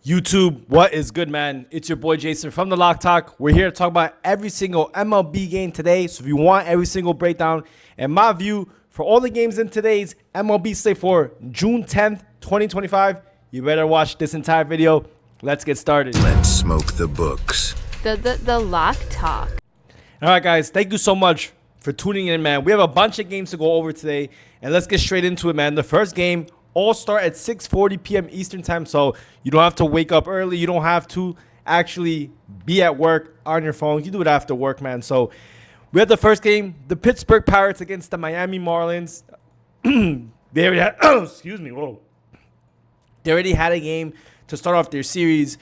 YouTube, what is good, man? It's your boy Jason from the Lock Talk. We're here to talk about every single MLB game today. So if you want every single breakdown and my view for all the games in today's MLB slate for June 10th, 2025, you better watch this entire video. Let's get started. Let's smoke the books. The Lock Talk. All right, guys, thank you so much for tuning in, man. We have a bunch of games to go over today, and let's get straight into it, man. The first game all start at 6:40 p.m. Eastern time, so you don't have to wake up early. You don't have to actually be at work on your phone. You do it after work, man. So we have the first game, the Pittsburgh Pirates against the Miami Marlins. They already had, excuse me, whoa. They already had a game to start off their series.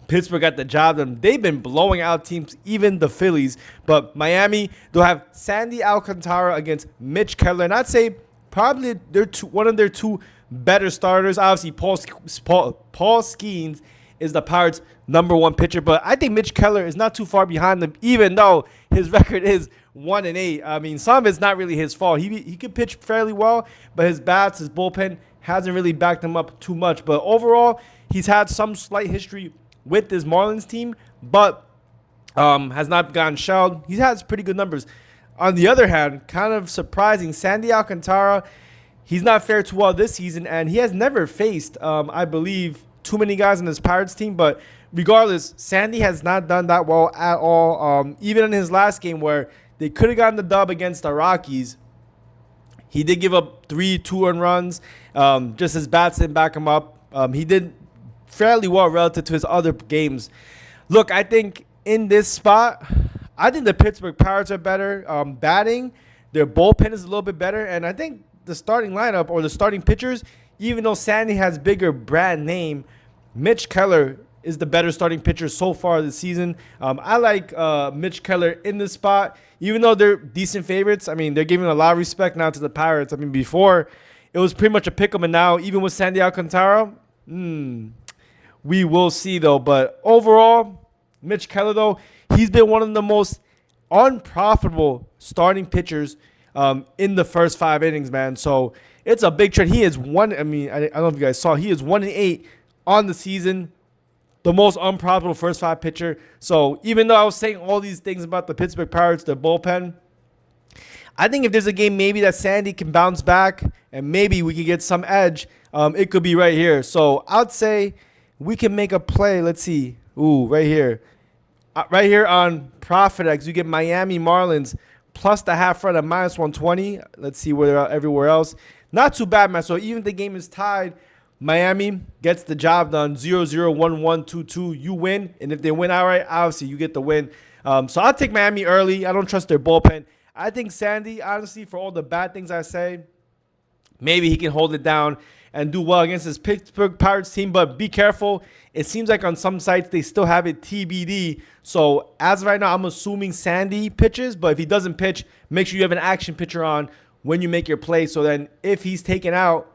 Pittsburgh got the job done. They've been blowing out teams, even the Phillies. But Miami, they'll have Sandy Alcantara against Mitch Keller. And I'd say probably one of their two better starters. Obviously, Paul Skeens is the Pirates' number one pitcher, but I think Mitch Keller is not too far behind them, even though his record is 1-8. I mean, some of it's not really his fault. He could pitch fairly well, but his bats, his bullpen hasn't really backed him up too much. But overall, he's had some slight history with this Marlins team, but has not gotten shelled. He has pretty good numbers. On the other hand, kind of surprising, Sandy Alcantara, he's not fared too well this season, and he has never faced, I believe, too many guys on his Pirates team. But regardless, Sandy has not done that well at all. Even in his last game where they could have gotten the dub against the Rockies, he did give up 3 2-run runs. Just his bats didn't back him up. He did fairly well relative to his other games. Look, I think in this spot, I think the Pittsburgh Pirates are better batting. Their bullpen is a little bit better. And I think the starting lineup or the starting pitchers, even though Sandy has bigger brand name, Mitch Keller is the better starting pitcher so far this season. I like Mitch Keller in this spot, even though they're decent favorites. I mean, they're giving a lot of respect now to the Pirates. I mean, before it was pretty much a pick 'em, and now even with Sandy Alcantara, we will see though. But overall, Mitch Keller though, he's been one of the most unprofitable starting pitchers in the first 5 innings, man. So it's a big trend. He is one. I mean, I don't know if you guys saw. He is 1-8 on the season. The most unprofitable first 5 pitcher. So even though I was saying all these things about the Pittsburgh Pirates, their bullpen, I think if there's a game maybe that Sandy can bounce back and maybe we can get some edge, it could be right here. So I'd say we can make a play. Let's see. Ooh, right here. Right here on ProfitX, you get Miami Marlins plus the half run at -120. Let's see where they're at everywhere else. Not too bad, man. So even if the game is tied, Miami gets the job done. 0-0, 1-1, 2-2. You win. And if they win outright, obviously you get the win. So I'll take Miami early. I don't trust their bullpen. I think Sandy, honestly, for all the bad things I say, maybe he can hold it down and do well against this Pittsburgh Pirates team. But be careful. It seems like on some sites they still have it TBD. So as of right now, I'm assuming Sandy pitches. But if he doesn't pitch, make sure you have an action pitcher on when you make your play. So then if he's taken out,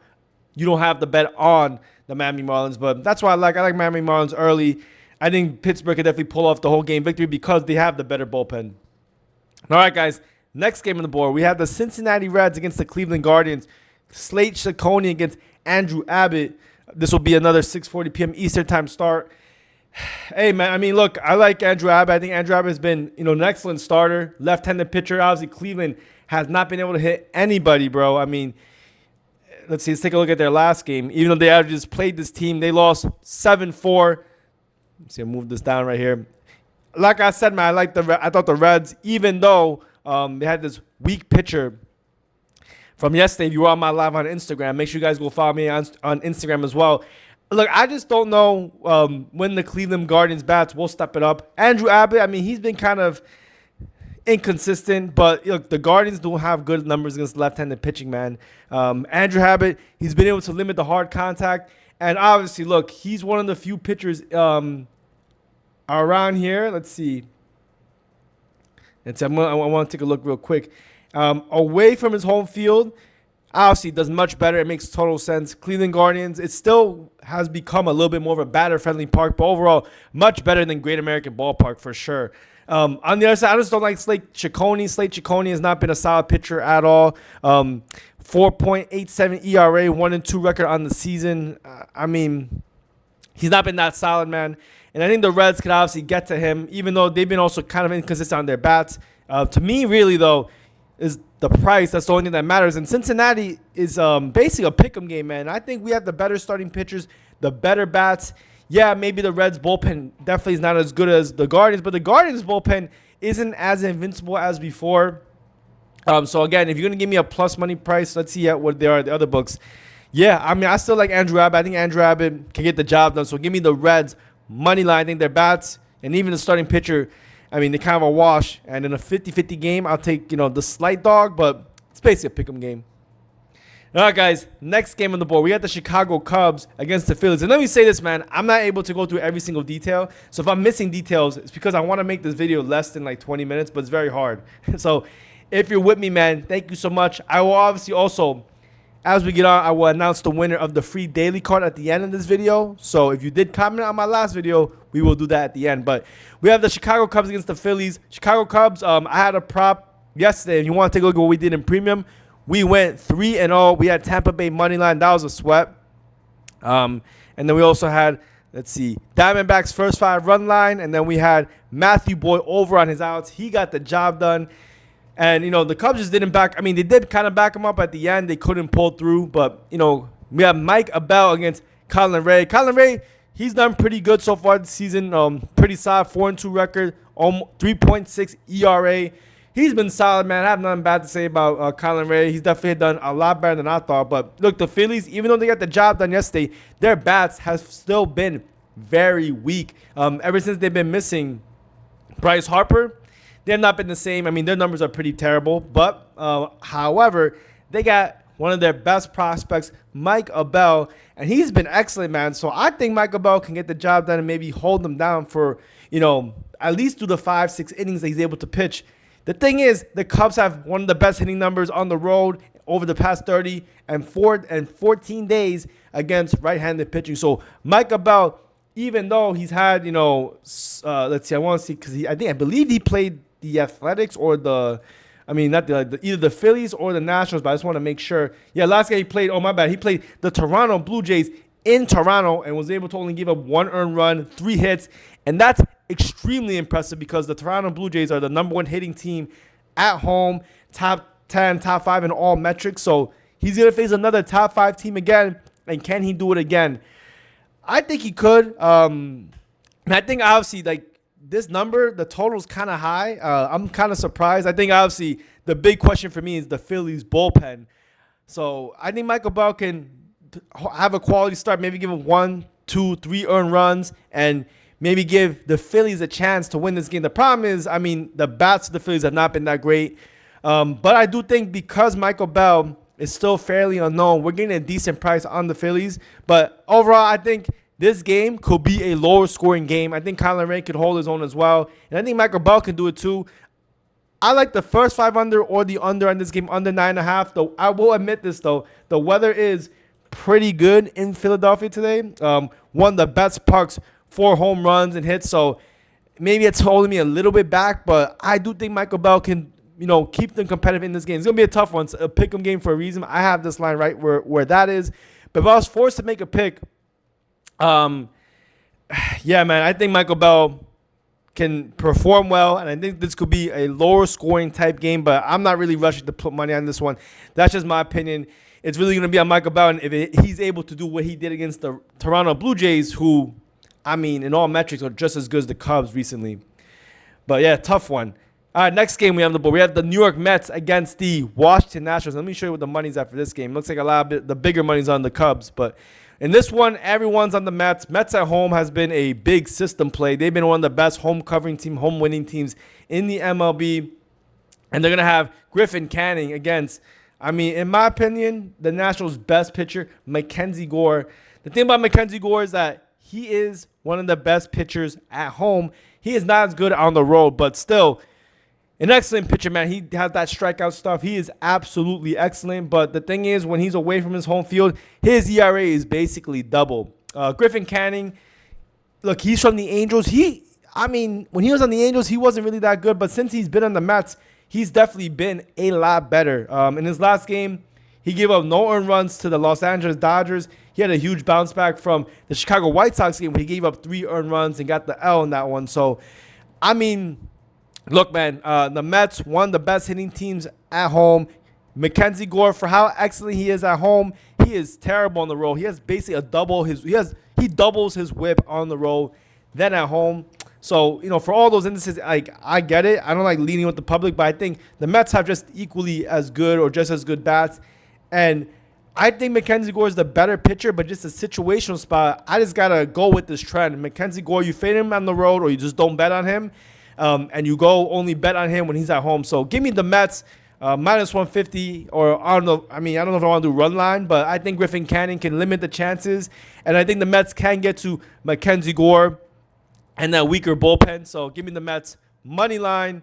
you don't have to bet on the Miami Marlins. But that's why I like Miami Marlins early. I think Pittsburgh could definitely pull off the whole game victory because they have the better bullpen. All right, guys. Next game on the board, we have the Cincinnati Reds against the Cleveland Guardians. Slate Ciccone against Andrew Abbott. This will be another 6:40 p.m. Eastern time start. Hey, man, I mean, look, I like Andrew Abbott. I think Andrew Abbott has been, an excellent starter, left-handed pitcher. Obviously, Cleveland has not been able to hit anybody, bro. I mean, let's take a look at their last game. Even though they just played this team, they lost 7-4. Let's see, I move this down right here. Like I said, man, I thought the Reds, even though they had this weak pitcher from yesterday. If you were on my live on Instagram, make sure you guys go follow me on Instagram as well. Look, I just don't know when the Cleveland Guardians bats will step it up. Andrew Abbott, I mean, he's been kind of inconsistent, but look, the Guardians don't have good numbers against left-handed pitching, man. Andrew Abbott, he's been able to limit the hard contact, and obviously, look, he's one of the few pitchers around here. Let's see. I want to take a look real quick. Away from his home field, obviously does much better. It makes total sense. Cleveland Guardians, it still has become a little bit more of a batter-friendly park, but overall, much better than Great American Ballpark for sure. On the other side, I just don't like Slate Ciccone. Slate Ciccone has not been a solid pitcher at all. 4.87 ERA, 1-2 record on the season. I mean, He's not been that solid, man. And I think the Reds could obviously get to him, even though they've been also kind of inconsistent on their bats. To me, really, though, is the price. That's the only thing that matters. And Cincinnati is basically a pick'em game, man. I think we have the better starting pitchers, the better bats. Yeah, maybe the Reds bullpen definitely is not as good as the Guardians, but the Guardians bullpen isn't as invincible as before. So again, if you're gonna give me a plus money price, let's see what they are the other books. Yeah, I mean, I still like Andrew Abbott. I think Andrew Abbott can get the job done. So give me the Reds money line. I think their bats and even the starting pitcher, I mean, they're kind of a wash. And in a 50-50 game, I'll take the slight dog, but it's basically a pick'em game. All right, guys, next game on the board. We got the Chicago Cubs against the Phillies. And let me say this, man. I'm not able to go through every single detail. So if I'm missing details, it's because I want to make this video less than like 20 minutes, but it's very hard. So if you're with me, man, thank you so much. I will obviously also, as we get on, I will announce the winner of the free daily card at the end of this video. So if you did comment on my last video, we will do that at the end. But we have the Chicago Cubs against the Phillies. Chicago Cubs, I had a prop yesterday. If you want to take a look at what we did in premium, we went 3-0. We had Tampa Bay money line. That was a sweat. And then we also had, let's see, Diamondbacks first 5 run line. And then we had Matthew Boyd over on his outs. He got the job done. And, the Cubs just didn't back. I mean, they did kind of back him up at the end. They couldn't pull through. But, we have Mike Abel against Colin Ray. Colin Ray, he's done pretty good so far this season. Pretty solid 4-2 record, 3.6 ERA. He's been solid, man. I have nothing bad to say about Colin Ray. He's definitely done a lot better than I thought. But, look, the Phillies, even though they got the job done yesterday, their bats have still been very weak. Ever since they've been missing Bryce Harper, they have not been the same. I mean, their numbers are pretty terrible. But, however, they got one of their best prospects, Mike Abel, and he's been excellent, man. So I think Mike Abel can get the job done and maybe hold them down for, at least through the 5-6 innings that he's able to pitch. The thing is, the Cubs have one of the best hitting numbers on the road over the past 30 and 14 days against right-handed pitching. So Mike Abel, even though he's had, let's see, I want to see, because I believe he played the Athletics or not either the Phillies or the Nationals, but I just want to make sure. Yeah, last game he played, oh my bad, he played the Toronto Blue Jays in Toronto and was able to only give up 1 earned run, 3 hits, and that's extremely impressive because the Toronto Blue Jays are the #1 hitting team at home, top 10, top 5 in all metrics. So he's going to face another top 5 team again, and can he do it again? I think he could. And I think obviously this number, the total is kind of high. I'm kind of surprised. I think obviously the big question for me is the Phillies bullpen. So I think Michael Bell can have a quality start, maybe give him 1, 2, 3 earned runs, and maybe give the Phillies a chance to win this game. The problem is, I mean, the bats of the Phillies have not been that great. But I do think because Michael Bell is still fairly unknown, we're getting a decent price on the Phillies. But overall, I think this game could be a lower scoring game. I think Colin Ray could hold his own as well. And I think Michael Bell can do it too. I like the first 5 under or the under on this game, under 9.5. Though I will admit this, though. The weather is pretty good in Philadelphia today. One of the best parks, 4 home runs and hits. So maybe it's holding me a little bit back. But I do think Michael Bell can, keep them competitive in this game. It's going to be a tough one. It's a pick-em game for a reason. I have this line right where that is. But if I was forced to make a pick, yeah, man, I think Michael Bell can perform well, and I think this could be a lower scoring type game, but I'm not really rushing to put money on this one. That's just my opinion. It's really going to be on Michael Bell, and if he's able to do what he did against the Toronto Blue Jays, who, I mean, in all metrics are just as good as the Cubs recently. But yeah, tough one. All right, next game we have on the board. We have the New York Mets against the Washington Nationals. Let me show you what the money's at for this game. Looks like a lot of the bigger money's on the Cubs, but in this one, everyone's on the Mets. Mets at home has been a big system play. They've been one of the best home covering team, home winning teams in the MLB. And they're going to have Griffin Canning against, I mean, in my opinion, the Nationals' best pitcher, Mackenzie Gore. The thing about Mackenzie Gore is that he is one of the best pitchers at home. He is not as good on the road, but still, an excellent pitcher, man. He has that strikeout stuff. He is absolutely excellent. But the thing is, when he's away from his home field, his ERA is basically double. Griffin Canning, look, he's from the Angels. When he was on the Angels, he wasn't really that good. But since he's been on the Mets, he's definitely been a lot better. In his last game, he gave up no earned runs to the Los Angeles Dodgers. he had a huge bounce back from the Chicago White Sox game where he gave up 3 earned runs and got the L in that one. So, I mean, look, man, the Mets, one of the best hitting teams at home. Mackenzie Gore, for how excellent he is at home, he is terrible on the road. He has basically he doubles his whip on the road than at home. So, for all those instances, I get it. I don't like leading with the public, but I think the Mets have just equally as good or just as good bats. And I think Mackenzie Gore is the better pitcher, but just a situational spot. I just got to go with this trend. Mackenzie Gore, you fade him on the road or you just don't bet on him. And you go only bet on him when he's at home. So give me the Mets minus 150, or I don't know. I don't know if I want to do run line, but I think Griffin Canning can limit the chances. And I think the Mets can get to Mackenzie Gore and that weaker bullpen. So give me the Mets money line.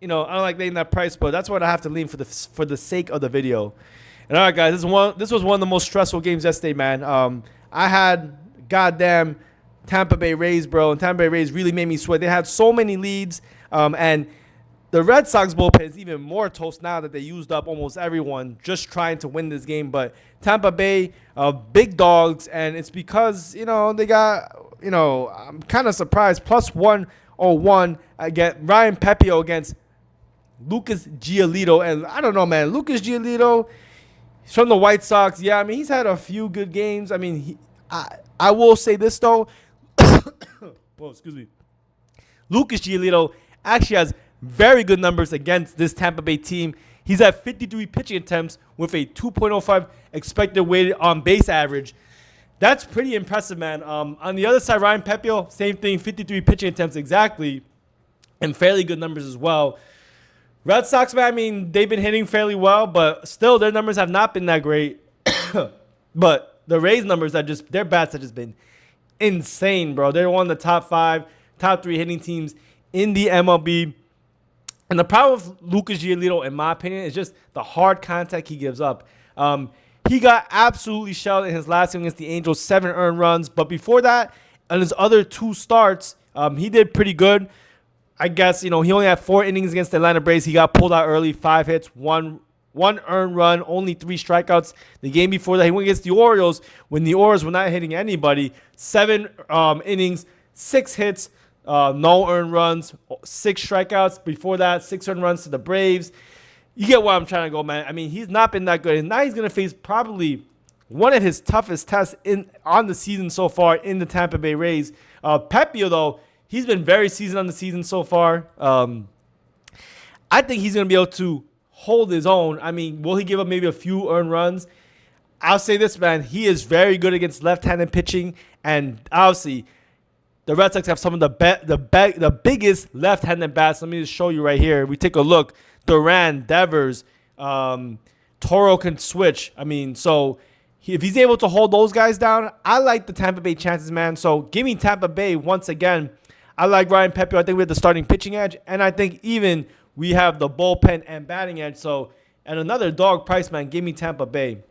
I don't like laying that price, but that's what I have to lean for the sake of the video. And all right, guys, this was one of the most stressful games yesterday, man. I had goddamn Tampa Bay Rays, bro, and Tampa Bay Rays really made me sweat. They had so many leads, and the Red Sox bullpen is even more toast now that they used up almost everyone just trying to win this game. But Tampa Bay, big dogs, and it's because, they got, I'm kind of surprised. Plus 101 against Ryan Pepio against Lucas Giolito. And I don't know, man. Lucas Giolito, he's from the White Sox. Yeah, he's had a few good games. I will say this, though. Well, excuse me. Lucas Giolito actually has very good numbers against this Tampa Bay team. He's at 53 pitching attempts with a 2.05 expected weighted on base average. That's pretty impressive, man. On the other side, Ryan Pepio, same thing, 53 pitching attempts exactly, and fairly good numbers as well. Red Sox, man, they've been hitting fairly well, but still their numbers have not been that great. But the Rays numbers, their bats have just been insane, bro. They're one of the top 5, top 3 hitting teams in the MLB. And the problem with Lucas Giolito, in my opinion, is just the hard contact he gives up. He got absolutely shelled in his last game against the Angels, 7 earned runs. But before that, on his other 2 starts, he did pretty good. I guess, he only had 4 innings against the Atlanta Braves. He got pulled out early, 5 hits, one earned run, only 3 strikeouts. The game before that, he went against the Orioles when the Orioles were not hitting anybody. 7 innings, 6 hits, no earned runs, 6 strikeouts. Before that, 6 earned runs to the Braves. You get where I'm trying to go, man. He's not been that good. And now he's going to face probably one of his toughest tests on the season so far in the Tampa Bay Rays. Pepio, though, he's been very seasoned on the season so far. I think he's going to be able to hold his own. Will he give up maybe a few earned runs? I'll say this, man. He is very good against left-handed pitching. And obviously, the Red Sox have some of the biggest left-handed bats. Let me just show you right here. We take a look. Duran, Devers, Toro can switch. So if he's able to hold those guys down, I like the Tampa Bay chances, man. So give me Tampa Bay once again. I like Ryan Pepio. I think we have the starting pitching edge, and I think even we have the bullpen and batting edge. So at another dog price, man, give me Tampa Bay.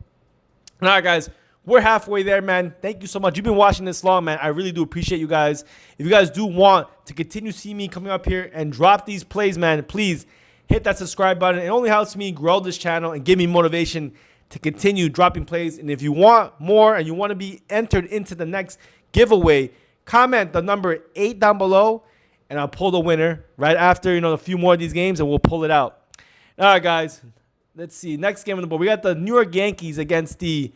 All right, guys. We're halfway there, man. Thank you so much. You've been watching this long, man. I really do appreciate you guys. If you guys do want to continue seeing me coming up here and drop these plays, man, please hit that subscribe button. It only helps me grow this channel and give me motivation to continue dropping plays. And if you want more and you want to be entered into the next giveaway, comment the number 8 down below, and I'll pull the winner right after, a few more of these games, and we'll pull it out. All right, guys. Let's see. Next game on the board. We got the New York Yankees against the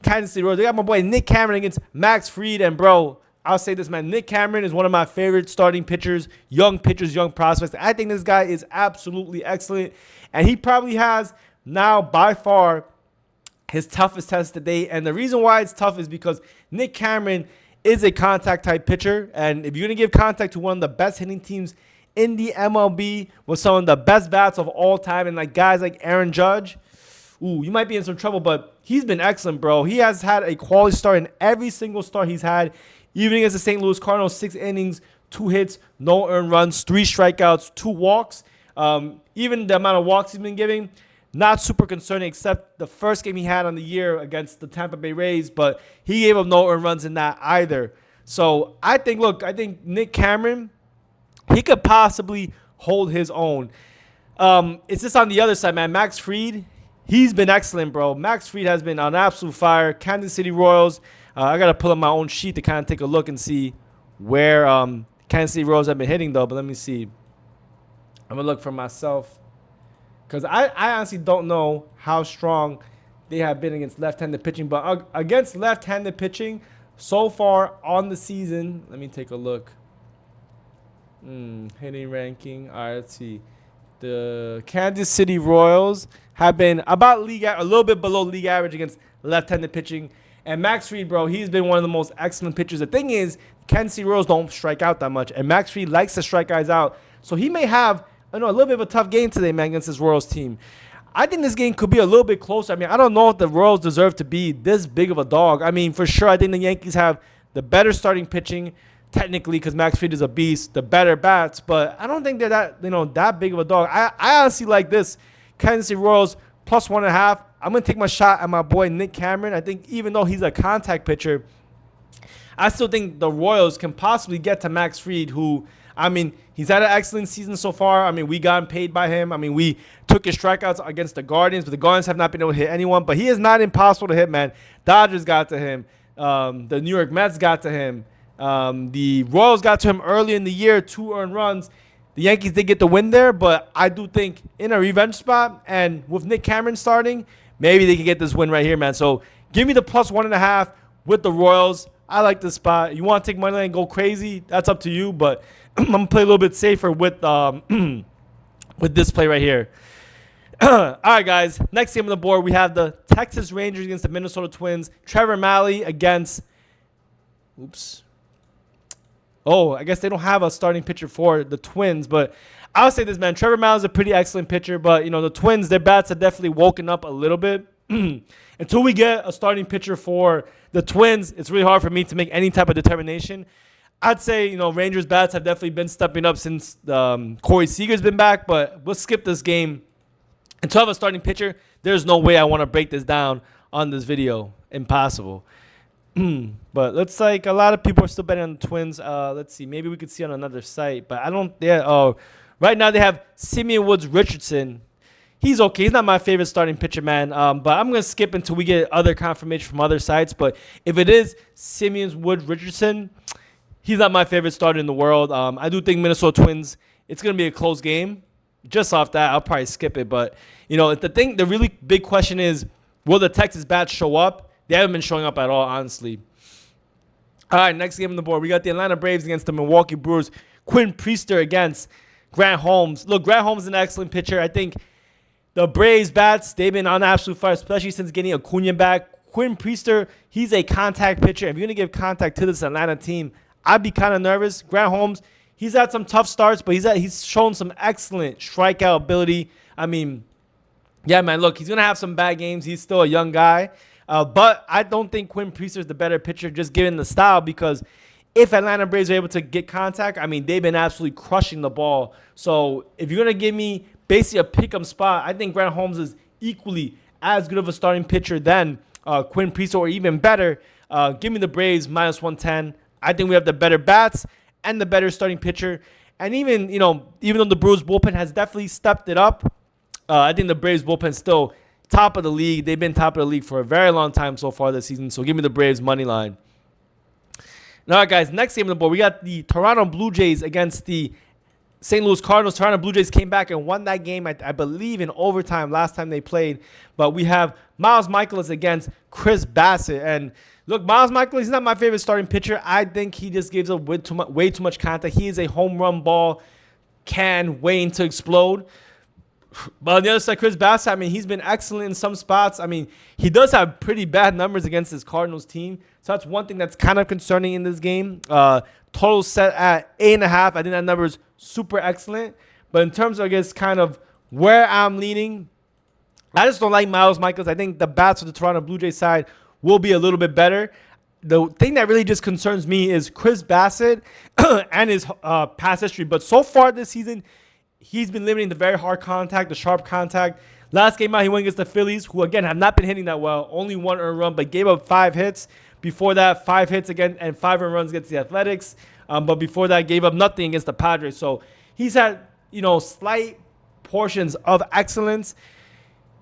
Kansas City Royals. They got my boy Nick Cameron against Max Fried. And, bro, I'll say this, man. Nick Cameron is one of my favorite starting pitchers, young prospects. I think this guy is absolutely excellent. And he probably has now, by far, his toughest test today. And the reason why it's tough is because Nick Cameron is a contact-type pitcher. And if you're going to give contact to one of the best hitting teams in the MLB with some of the best bats of all time and like guys like Aaron Judge, you might be in some trouble, but he's been excellent, bro. He has had a quality start in every single start he's had, even against the St. Louis Cardinals, 6 innings, 2 hits, no earned runs, 3 strikeouts, 2 walks. Even the amount of walks he's been giving, not super concerning, except the first game he had on the year against the Tampa Bay Rays, but he gave up no earned runs in that either. So I think Nick Cameron, he could possibly hold his own. It's just on the other side, man. Max Fried, He's been excellent, bro. Max Fried has been on absolute fire. Kansas City Royals. I got to pull up my own sheet to kind of take a look and see where Kansas City Royals have been hitting, though. But let me see. I'm going to look for myself. Because I honestly don't know how strong they have been against left-handed pitching. But against left-handed pitching, so far on the season, let me take a look. Hitting ranking. All right, let's see. The Kansas City Royals have been about a little bit below league average against left-handed pitching. And Max Fried, bro, he's been one of the most excellent pitchers. The thing is, Kansas City Royals don't strike out that much. And Max Fried likes to strike guys out. So he may have a little bit of a tough game today, man, against this Royals team. I think this game could be a little bit closer. I mean, I don't know if the Royals deserve to be this big of a dog. I mean, for sure, I think the Yankees have the better starting pitching, technically, because Max Fried is a beast, the better bats. But I don't think they're that big of a dog. I honestly like this. Kansas City Royals plus 1.5. I'm going to take my shot at my boy Nick Cameron. I think even though he's a contact pitcher, I still think the Royals can possibly get to Max Fried, who, I mean, he's had an excellent season so far. I mean, we got paid by him. I mean, we took his strikeouts against the Guardians, but the Guardians have not been able to hit anyone. But he is not impossible to hit, man. Dodgers got to him. The New York Mets got to him. The Royals got to him early in the year, 2 earned runs. The Yankees did get the win there, but I do think in a revenge spot and with Nick Cameron starting, maybe they can get this win right here, man. So give me the plus 1.5 with the Royals. I like this spot. You want to take money line and go crazy? That's up to you, but I'm going to play a little bit safer with with this play right here. All right, guys. Next game on the board, we have the Texas Rangers against the Minnesota Twins. Trevor Malley against – oops. Oh, I guess they don't have a starting pitcher for the Twins, but I'll say this, man. Trevor Malley's a pretty excellent pitcher, but, the Twins, their bats have definitely woken up a little bit. Until we get a starting pitcher for the Twins, it's really hard for me to make any type of determination. I'd say, Rangers bats have definitely been stepping up since Corey Seager's been back, but we'll skip this game. Until I have a starting pitcher, there's no way I want to break this down on this video. Impossible. But looks like a lot of people are still betting on the Twins. Let's see. Maybe we could see on another site, but I don't. Yeah. Oh, right now they have Simeon Woods Richardson. He's okay. He's not my favorite starting pitcher, man. But I'm gonna skip until we get other confirmation from other sites. But if it is Simeon Woods Richardson, he's not my favorite starter in the world. I do think Minnesota Twins. It's gonna be a close game. Just off that, I'll probably skip it. But the really big question is, will the Texas bats show up? They haven't been showing up at all, honestly. All right, next game on the board. We got the Atlanta Braves against the Milwaukee Brewers. Quinn Priester against Grant Holmes. Look, Grant Holmes is an excellent pitcher. I think the Braves bats, they've been on absolute fire, especially since getting Acuna back. Quinn Priester, he's a contact pitcher. If you're going to give contact to this Atlanta team, I'd be kind of nervous. Grant Holmes, he's had some tough starts, but he's shown some excellent strikeout ability. I mean, yeah, man, look, he's going to have some bad games. He's still a young guy. But I don't think Quinn Priester is the better pitcher, just given the style, because if Atlanta Braves are able to get contact, I mean, they've been absolutely crushing the ball. So if you're going to give me basically a pick-em spot, I think Grant Holmes is equally as good of a starting pitcher than Quinn Priester, or even better. Give me the Braves minus 110. I think we have the better bats and the better starting pitcher. And even though the Brewers bullpen has definitely stepped it up, I think the Braves bullpen still top of the league. They've been top of the league for a very long time so far this season. So give me the Braves money line. All right, guys. Next game on the board, we got the Toronto Blue Jays against the St. Louis Cardinals. Toronto Blue Jays came back and won that game, I believe, in overtime last time they played. But we have Miles Mikolas against Chris Bassett. And look, Miles Mikolas, he's not my favorite starting pitcher. I think he just gives up way too much contact. He is a home run ball can waiting to explode. But on the other side, Chris Bassett, I mean, he's been excellent in some spots. I mean, he does have pretty bad numbers against his Cardinals team. So that's one thing that's kind of concerning in this game. Total set at 8.5. I think that number is super excellent. But in terms of, I guess, kind of where I'm leaning, I just don't like Miles Mikolas. I think the bats for the Toronto Blue Jays side will be a little bit better. The thing that really just concerns me is Chris Bassett and his past history. But so far this season, he's been limiting the very hard contact, the sharp contact. Last game out, he went against the Phillies, who, again, have not been hitting that well. Only 1 earned run, but gave up 5 hits. Before that, 5 hits again and 5 earned runs against the Athletics. But before that, gave up nothing against the Padres. So he's had, slight portions of excellence.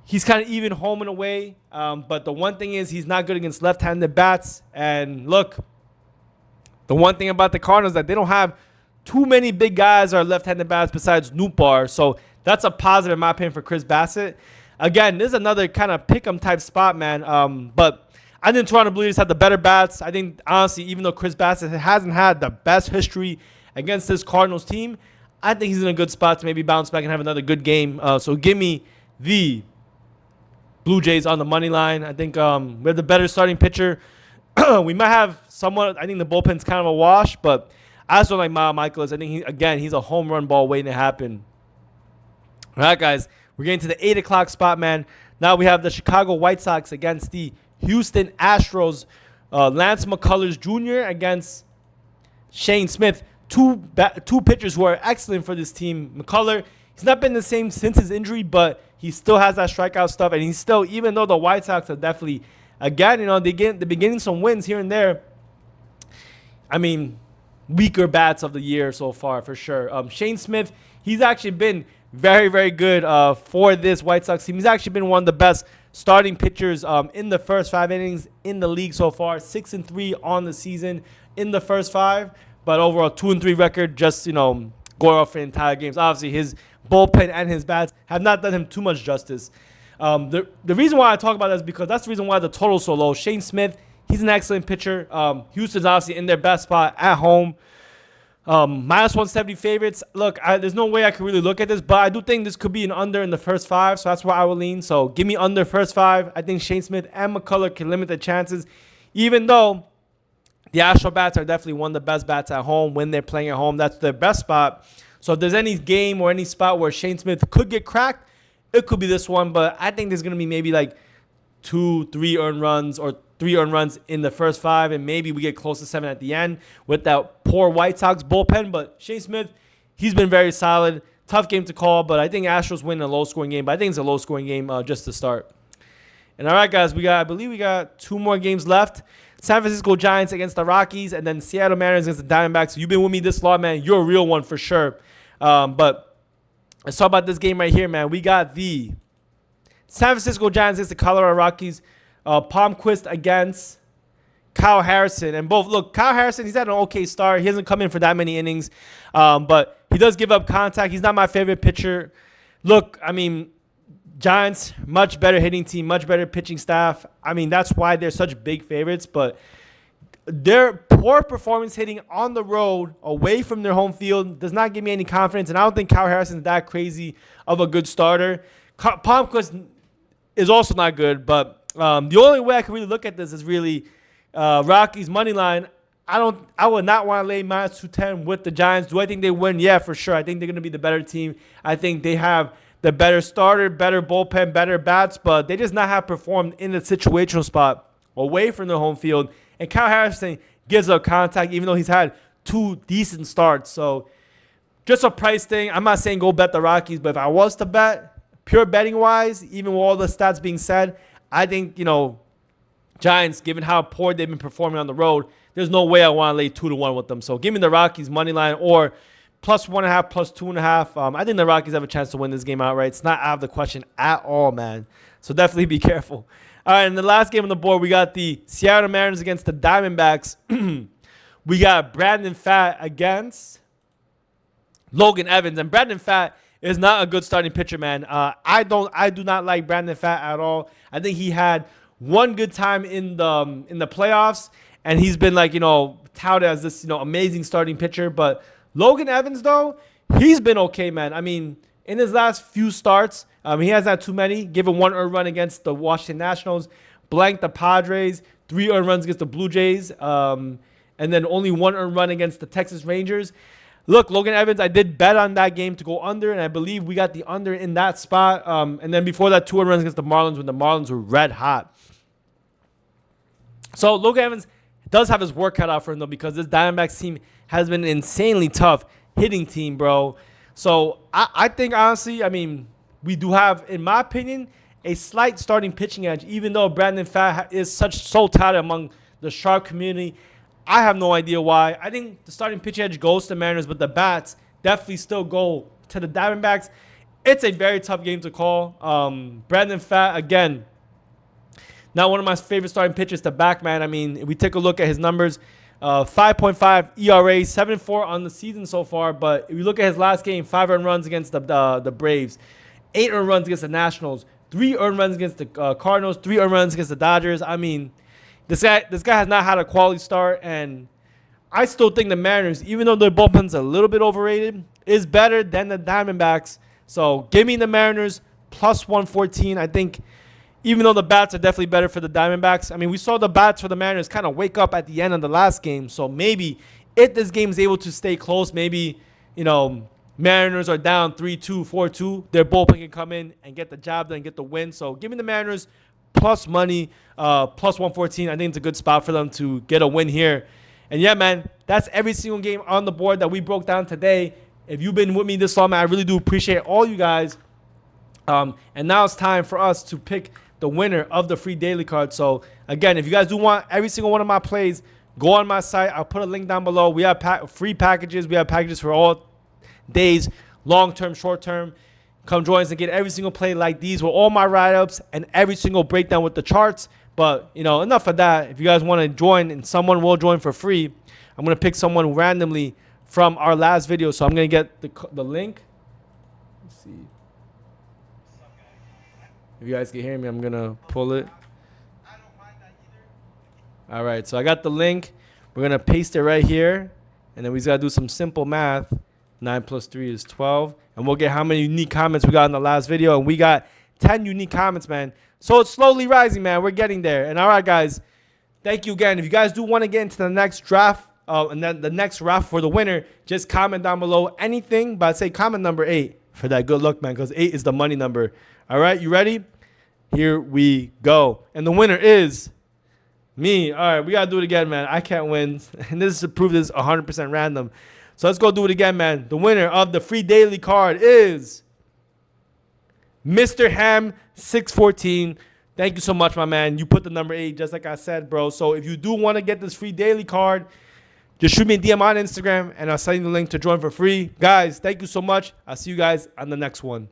he's kind of even home and away. But the one thing is he's not good against left-handed bats. And look, the one thing about the Cardinals is that they don't have too many big guys or left-handed bats besides Nootbaar. So that's a positive in my opinion for Chris Bassett. Again, this is another kind of pick-em type spot, man. But I think Toronto Blue Jays have the better bats. I think, honestly, even though Chris Bassett hasn't had the best history against this Cardinals team, I think he's in a good spot to maybe bounce back and have another good game. So give me the Blue Jays on the money line. I think we have the better starting pitcher. We might have someone. I think the bullpen's kind of a wash, but I also like Miles Michaelis. I think, he's a home run ball waiting to happen. All right, guys. We're getting to the 8 o'clock spot, man. Now we have the Chicago White Sox against the Houston Astros. Lance McCullers Jr. against Shane Smith. Two pitchers who are excellent for this team. McCuller, he's not been the same since his injury, but he still has that strikeout stuff. And he's still, even though the White Sox are definitely, again, they're beginning some wins here and there. I mean, weaker bats of the year so far, for sure. Shane Smith, he's actually been very, very good for this White Sox team. He's actually been one of the best starting pitchers in the first 5 innings in the league so far. 6-3 on the season in the first 5, but overall 2-3 record. Just going off for entire games. Obviously, his bullpen and his bats have not done him too much justice. The reason why I talk about that is because that's the reason why the total's so low. Shane Smith, he's an excellent pitcher. Houston's obviously in their best spot at home. Minus 170 favorites. Look, there's no way I can really look at this, but I do think this could be an under in the first 5, so that's where I will lean. So give me under first 5. I think Shane Smith and McCuller can limit the chances, even though the Astro bats are definitely one of the best bats at home when they're playing at home. That's their best spot. So if there's any game or any spot where Shane Smith could get cracked, it could be this one, but I think there's going to be maybe like 2-3 earned runs or 3 earned runs in the first 5, and maybe we get close to 7 at the end with that poor White Sox bullpen. But Shane Smith, he's been very solid. Tough game to call, but I think Astros win a low-scoring game. But I think it's a low-scoring game just to start. And all right, guys, I believe we got 2 more games left. San Francisco Giants against the Rockies, and then Seattle Mariners against the Diamondbacks. You've been with me this long, man. You're a real one for sure. But let's talk about this game right here, man. We got the San Francisco Giants against the Colorado Rockies. Palmquist against Kyle Harrison. And Kyle Harrison, he's had an okay start. He hasn't come in for that many innings. But he does give up contact. He's not my favorite pitcher. Look, I mean, Giants, much better hitting team, much better pitching staff. I mean, that's why they're such big favorites. But their poor performance hitting on the road, away from their home field, does not give me any confidence. And I don't think Kyle Harrison is that crazy of a good starter. Palmquist is also not good, but the only way I can really look at this is really Rockies money line. I would not want to lay minus 210 with the Giants. Do I think they win? Yeah, for sure. I think they're going to be the better team. I think they have the better starter, better bullpen, better bats, but they just not have performed in the situational spot away from their home field. And Kyle Harrison gives up contact, even though he's had 2 decent starts. So just a price thing. I'm not saying go bet the Rockies, but if I was to bet, pure betting wise, even with all the stats being said, I think, Giants, given how poor they've been performing on the road, there's no way I want to lay 2-1 with them. So give me the Rockies money line or plus 1.5, plus 2.5. I think the Rockies have a chance to win this game outright. It's not out of the question at all, man. So definitely be careful. All right, in the last game on the board, we got the Seattle Mariners against the Diamondbacks. We got Brandon Pfaadt against Logan Evans. And Brandon Pfaadt is not a good starting pitcher, man. I do not like Brandon Pfaadt at all. I think he had one good time in the playoffs, and he's been touted as this amazing starting pitcher. But Logan Evans, though, he's been okay, man. I mean, in his last few starts, he hasn't had too many. Given 1 earned run against the Washington Nationals, blanked the Padres, 3 earned runs against the Blue Jays, and then only 1 earned run against the Texas Rangers. Look, Logan Evans, I did bet on that game to go under, and I believe we got the under in that spot. And then before that, 2 earned runs against the Marlins when the Marlins were red hot. So Logan Evans does have his work cut out for him, though, because this Diamondbacks team has been an insanely tough hitting team, bro. So I think, honestly, I mean, we do have, in my opinion, a slight starting pitching edge, even though Brandon Pfaadt is so touted among the Sharp community. I have no idea why. I think the starting pitching edge goes to Mariners, but the bats definitely still go to the Diamondbacks. It's a very tough game to call. Brandon Pfaadt, again, not one of my favorite starting pitchers to back, man. I mean, if we take a look at his numbers, 5.5 ERA, 7.4 on the season so far. But if you look at his last game, 5 earned runs against the Braves, 8 earned runs against the Nationals, 3 earned runs against the Cardinals, 3 earned runs against the Dodgers. I mean, this guy has not had a quality start, and I still think the Mariners, even though their bullpen's a little bit overrated, is better than the Diamondbacks. So give me the Mariners plus 114. I think even though the bats are definitely better for the Diamondbacks, I mean, we saw the bats for the Mariners kind of wake up at the end of the last game. So maybe if this game is able to stay close, maybe, Mariners are down 3-2, 4-2, their bullpen can come in and get the job done and get the win. So give me the Mariners plus money, plus 114. I think it's a good spot for them to get a win here. And yeah, man, that's every single game on the board that we broke down today. If you've been with me this long, man, I really do appreciate all you guys. And now it's time for us to pick the winner of the free daily card. So again, if you guys do want every single one of my plays, go on my site. I'll put a link down below. We have free packages. We have packages for all days, long-term, short-term. Come join us and get every single play like these with all my write-ups and every single breakdown with the charts. But, enough of that. If you guys want to join, and someone will join for free, I'm going to pick someone randomly from our last video. So I'm going to get the link. Let's see. If you guys can hear me, I'm going to pull it. All right, so I got the link. We're going to paste it right here. And then we just got to do some simple math. 9 plus 3 is 12. And we'll get how many unique comments we got in the last video. And we got 10 unique comments, man. So it's slowly rising, man. We're getting there. And all right, guys, thank you again. If you guys do want to get into the next draft, and then the next draft for the winner, just comment down below anything. But I'd say comment number 8 for that good luck, man, because 8 is the money number. All right, you ready? Here we go. And the winner is me. All right, we got to do it again, man. I can't win. And this is to prove this is 100% random. So let's go do it again, man. The winner of the free daily card is Mr. Ham 614. Thank you so much, my man. You put the number 8, just like I said, bro. So if you do want to get this free daily card, just shoot me a DM on Instagram, and I'll send you the link to join for free. Guys, thank you so much. I'll see you guys on the next one.